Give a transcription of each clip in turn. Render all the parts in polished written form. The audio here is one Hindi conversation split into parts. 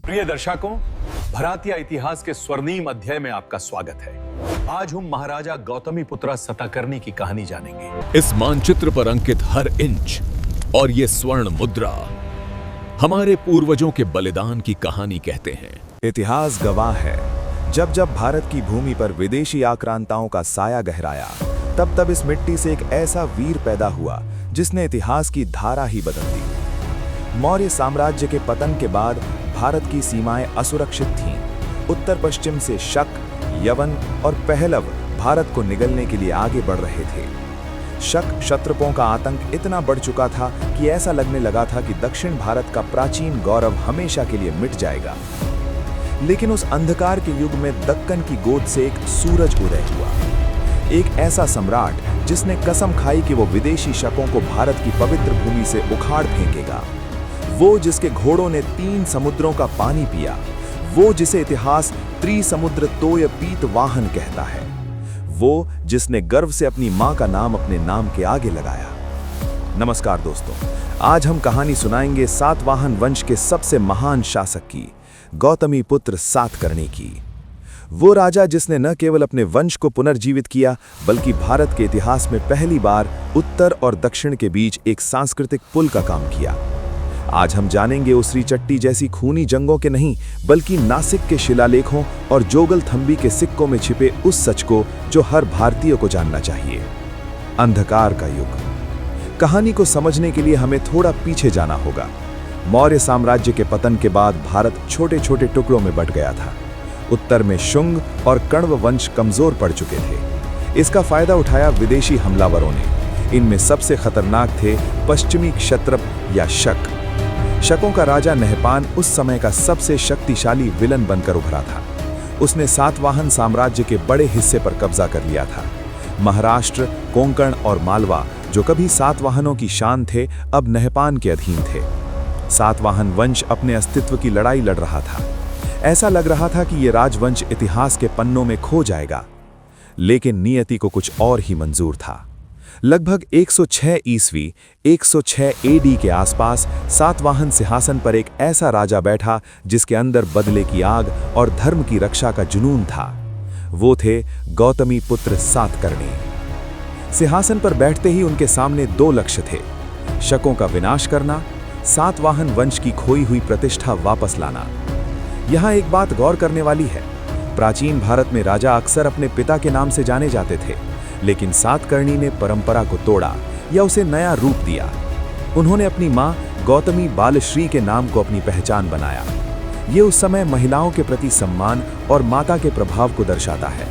प्रिय दर्शकों, भारतीय इतिहास के स्वर्णिम अध्याय में आपका स्वागत है। आज हम महाराजा गौतमीपुत्र सताकर्णी की कहानी जानेंगे। इस मानचित्र पर अंकित हर इंच और ये स्वर्ण मुद्रा हमारे पूर्वजों के बलिदान की कहानी कहते हैं। इतिहास गवाह है, जब जब भारत की भूमि पर विदेशी आक्रांताओं का साया गहराया, तब तब इस मिट्टी से एक ऐसा वीर पैदा हुआ जिसने इतिहास की धारा ही बदल दी। मौर्य साम्राज्य के पतन के बाद भारत की सीमाएं असुरक्षित थीं। उत्तर पश्चिम से शक, यवन और पहलव भारत को निगलने के लिए आगे बढ़ रहे थे। शक क्षत्रपों का आतंक इतना बढ़ चुका था कि ऐसा लगने लगा था कि दक्षिण भारत का प्राचीन गौरव हमेशा के लिए मिट जाएगा। लेकिन उस अंधकार के युग में दक्कन की गोद से एक सूरज उदय हुआ। एक ऐसा सम्राट जिसने कसम खाई कि वो विदेशी शकों को भारत की पवित्र भूमि से उखाड़ फेंकेगा। वो जिसके घोड़ों ने 3 समुद्रों का पानी पिया, वो जिसे इतिहास त्रिसमुद्र तोय पीत वाहन कहता है, वो जिसने गर्व से अपनी मां का नाम अपने नाम के आगे लगाया। नमस्कार दोस्तों, आज हम कहानी सुनाएंगे सातवाहन वंश के सबसे महान शासक की, गौतमीपुत्र सातकर्णी की। वो राजा जिसने न केवल अपने वंश को पुनर्जीवित किया, बल्कि भारत के इतिहास में पहली बार उत्तर और दक्षिण के बीच एक सांस्कृतिक पुल का काम किया। आज हम जानेंगे उसरी चट्टी जैसी खूनी जंगों के नहीं, बल्कि नासिक के शिलालेखों और जोगल थंबी के सिक्कों में छिपे उस सच को जो हर भारतीय को जानना चाहिए। अंधकार का युग। कहानी को समझने के लिए हमें थोड़ा पीछे जाना होगा। मौर्य साम्राज्य के पतन के बाद भारत छोटे छोटे टुकड़ों में बंट गया था। उत्तर में शुंग और कण्व वंश कमजोर पड़ चुके थे। इसका फायदा उठाया विदेशी हमलावरों ने। इनमें सबसे खतरनाक थे पश्चिमी क्षत्रप या शक। शकों का राजा नहपान उस समय का सबसे शक्तिशाली विलन बनकर उभरा था। उसने सातवाहन साम्राज्य के बड़े हिस्से पर कब्जा कर लिया था। महाराष्ट्र, कोंकण और मालवा, जो कभी सातवाहनों की शान थे, अब नहपान के अधीन थे। सातवाहन वंश अपने अस्तित्व की लड़ाई लड़ रहा था। ऐसा लग रहा था कि ये राजवंश इतिहास के पन्नों में खो जाएगा, लेकिन नियति को कुछ और ही मंजूर था। लगभग 106 ईस्वी 106 एडी के आसपास सातवाहन सिंहासन पर एक ऐसा राजा बैठा जिसके अंदर बदले की आग और धर्म की रक्षा का जुनून था। वो थे गौतमीपुत्र सातकर्णी। सिंहासन पर बैठते ही उनके सामने 2 लक्ष्य थे: शकों का विनाश करना, सातवाहन वंश की खोई हुई प्रतिष्ठा वापस लाना। यहाँ एक बात गौर करने वाली है। प्राचीन भारत में राजा अक्सर अपने पिता के नाम से जाने जाते थे, लेकिन सातकर्णी ने परंपरा को तोड़ा या उसे नया रूप दिया। उन्होंने अपनी मां गौतमी बालश्री के नाम को अपनी पहचान बनाया। ये उस समय महिलाओं के प्रति सम्मान और माता के प्रभाव को दर्शाता है।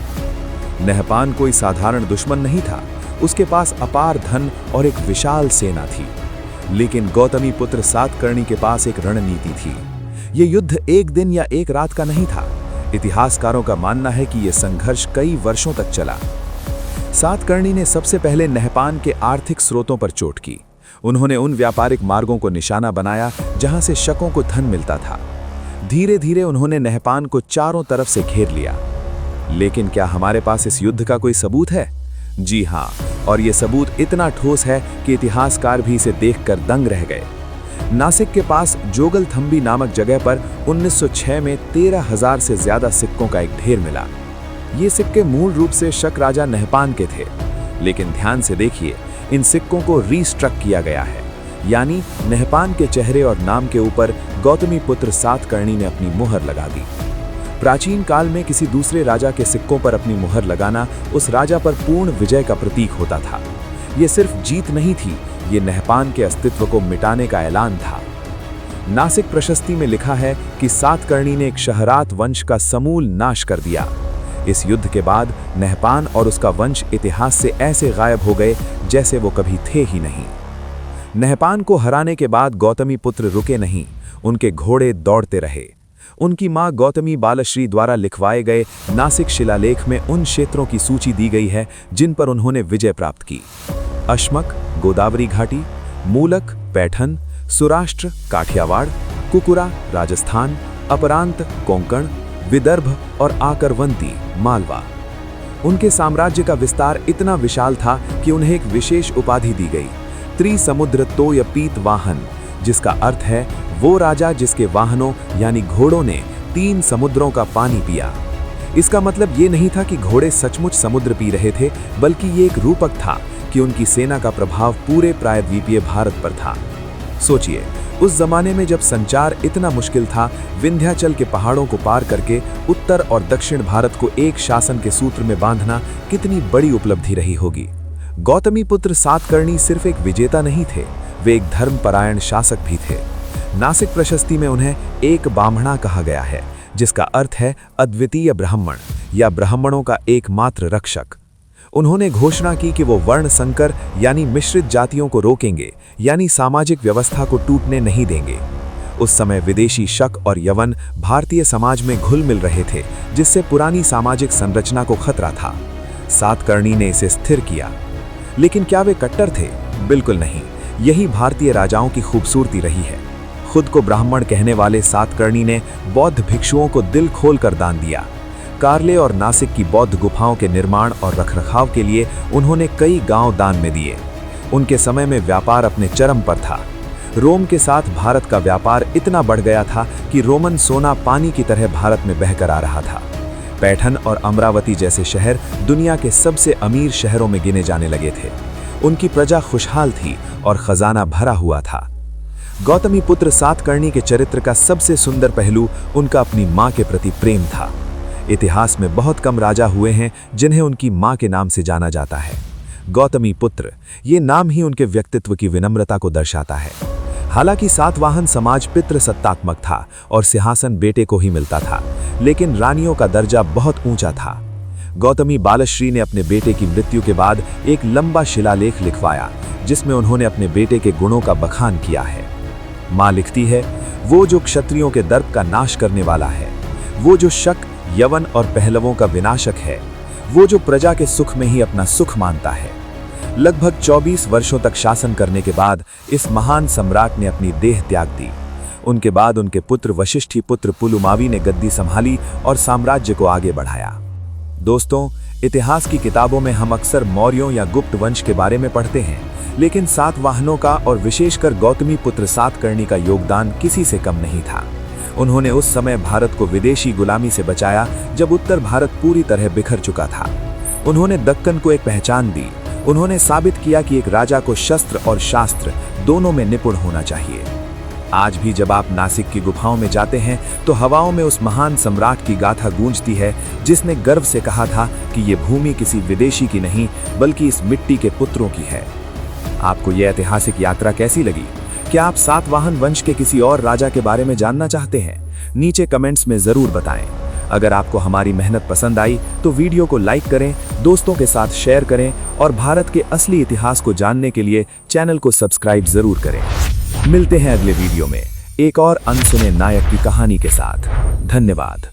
नहपान कोई साधारण दुश्मन नहीं था। उसके पास अपार धन और एक विशाल सेना थी। लेकिन गौतमीपुत्र सातकर्णी के पास एक रणनीति थी। ये युद्ध एक दिन या एक रात का नहीं था। इतिहासकारों का मानना है कि यह संघर्ष कई वर्षों तक चला। सातकर्णी ने सबसे पहले नहपान के आर्थिक स्रोतों पर चोट की। उन्होंने उन व्यापारिक मार्गों को निशाना बनाया जहां से शकों को धन मिलता था। धीरे धीरे उन्होंने नहपान को चारों तरफ से घेर लिया। लेकिन क्या हमारे पास इस युद्ध का कोई सबूत है? जी हां, और यह सबूत इतना ठोस है कि इतिहासकार भी इसे देखकर दंग रह गए। नासिक के पास जोगल थंबी नामक जगह पर 1906 में 13,000 से ज्यादा सिक्कों का एक ढेर मिला। ये सिक्के मूल रूप से शक राजा नहपान के थे, लेकिन ध्यान से देखिए, इन सिक्कों को रीस्ट्रक किया गया है। यानी नहपान के चेहरे और नाम के ऊपर गौतमीपुत्र सातकर्णी ने अपनी मुहर लगा दी। प्राचीन काल में किसी दूसरे राजा के सिक्कों पर अपनी मुहर लगाना उस राजा पर पूर्ण विजय का प्रतीक होता था। ये सिर्फ जीत नहीं थी, ये नहपान के अस्तित्व को मिटाने का ऐलान था। नासिक प्रशस्ति में लिखा है कि सातकर्णी ने एक शहरात वंश का समूल नाश कर दिया। इस युद्ध के बाद नहपान और उसका वंश इतिहास से ऐसे गायब हो गए जैसे वो कभी थे ही नहीं। नहपान को हराने के बाद गौतमीपुत्र रुके नहीं, उनके घोड़े दौड़ते रहे। उनकी मां गौतमी बालश्री द्वारा लिखवाए गए नासिक शिलालेख में उन क्षेत्रों की सूची दी गई है जिन पर उन्होंने विजय प्राप्त की: अश्मक, गोदावरी घाटी, मूलक, पैठन, सुराष्ट्र, काठियावाड़, कुकुरा, राजस्थान, अपरांत, कोंकण, विदर्भ और आकरवंती, मालवा। उनके साम्राज्य का विस्तार इतना विशाल था कि उन्हें एक विशेष उपाधि दी गई, त्रिसमुद्र तोय पीत वाहन, जिसका अर्थ है वो राजा जिसके वाहनों यानी घोड़ों ने 3 समुद्रों का पानी पिया। इसका मतलब ये नहीं था कि घोड़े सचमुच समुद्र पी रहे थे, बल्कि ये एक रूपक था कि उनकी सेना का प्रभाव पूरे प्रायद्वीपीय भारत पर था। सोचिए, उस जमाने में जब संचार इतना मुश्किल था, विंध्याचल के पहाड़ों को पार करके उत्तर और दक्षिण भारत को एक शासन के सूत्र में बांधना कितनी बड़ी उपलब्धि रही होगी। गौतमीपुत्र सातकर्णी सिर्फ एक विजेता नहीं थे, वे एक धर्मपरायण शासक भी थे। नासिक प्रशस्ति में उन्हें एक ब्राह्मणा कहा गया है, जिसका अर्थ है अद्वितीय ब्राह्मण या ब्राह्मणों का एकमात्र रक्षक। उन्होंने घोषणा की कि वो वर्ण संकर यानी मिश्रित जातियों को रोकेंगे, यानी सामाजिक व्यवस्था को टूटने नहीं देंगे। उस समय विदेशी शक और यवन भारतीय समाज में घुल मिल रहे थे, जिससे पुरानी सामाजिक संरचना को खतरा था। सातकर्णी ने इसे स्थिर किया। लेकिन क्या वे कट्टर थे? बिल्कुल नहीं। यही भारतीय राजाओं की खूबसूरती रही है। खुद को ब्राह्मण कहने वाले सातकर्णी ने बौद्ध भिक्षुओं को दिल खोलकर दान दिया। कार्ले और नासिक की बौद्ध गुफाओं के निर्माण और रखरखाव के लिए उन्होंने कई गांव दान में दिए। उनके समय में व्यापार अपने चरम पर था। रोम के साथ भारत का व्यापार इतना बढ़ गया था कि रोमन सोना पानी की तरह भारत में बहकर आ रहा था। पैठन और अमरावती जैसे शहर दुनिया के सबसे अमीर शहरों में गिने जाने लगे थे। उनकी प्रजा खुशहाल थी और खजाना भरा हुआ था। गौतमीपुत्र सातकर्णी के चरित्र का सबसे सुंदर पहलू उनका अपनी मां के प्रति प्रेम था। इतिहास में बहुत कम राजा हुए हैं जिन्हें उनकी मां के नाम से जाना जाता है। गौतमीपुत्र, ये नाम ही उनके व्यक्तित्व की विनम्रता को दर्शाता है। हालांकि सातवाहन समाज पितृसत्तात्मक था और सिंहासन बेटे को ही मिलता था, लेकिन रानियों का दर्जा बहुत ऊंचा था। गौतमी बालश्री ने अपने बेटे की मृत्यु के बाद एक लंबा शिलालेख लिखवाया, जिसमें उन्होंने अपने बेटे के गुणों का बखान किया है। मां लिखती है, वो जो क्षत्रियों के दर्प का नाश करने वाला है, वो जो शक, यवन और पहलवों का विनाशक है, वो जो प्रजा के सुख में ही अपना सुख मानता है। लगभग 24 वर्षों तक शासन करने के बाद इस महान सम्राट ने अपनी देह त्याग दी। उनके बाद उनके पुत्र वशिष्ठी पुत्र पुलुमावी ने गद्दी संभाली और साम्राज्य को आगे बढ़ाया। दोस्तों, इतिहास की किताबों में हम अक्सर मौर्यों या गुप्त वंश के बारे में पढ़ते हैं, लेकिन सातवाहनों का और विशेषकर गौतमीपुत्र सातकर्णी का योगदान किसी से कम नहीं था। उन्होंने उस समय भारत को विदेशी गुलामी से बचाया जब उत्तर भारत पूरी तरह बिखर चुका था। उन्होंने दक्कन को एक पहचान दी। उन्होंने साबित किया कि एक राजा को शस्त्र और शास्त्र दोनों में निपुण होना चाहिए। आज भी जब आप नासिक की गुफाओं में जाते हैं तो हवाओं में उस महान सम्राट की गाथा गूंजती है, जिसने गर्व से कहा था कि ये भूमि किसी विदेशी की नहीं बल्कि इस मिट्टी के पुत्रों की है। आपको यह ऐतिहासिक यात्रा कैसी लगी? क्या आप सातवाहन वंश के किसी और राजा के बारे में जानना चाहते हैं? नीचे कमेंट्स में जरूर बताएं। अगर आपको हमारी मेहनत पसंद आई तो वीडियो को लाइक करें, दोस्तों के साथ शेयर करें और भारत के असली इतिहास को जानने के लिए चैनल को सब्सक्राइब जरूर करें। मिलते हैं अगले वीडियो में एक और अनसुने नायक की कहानी के साथ। धन्यवाद।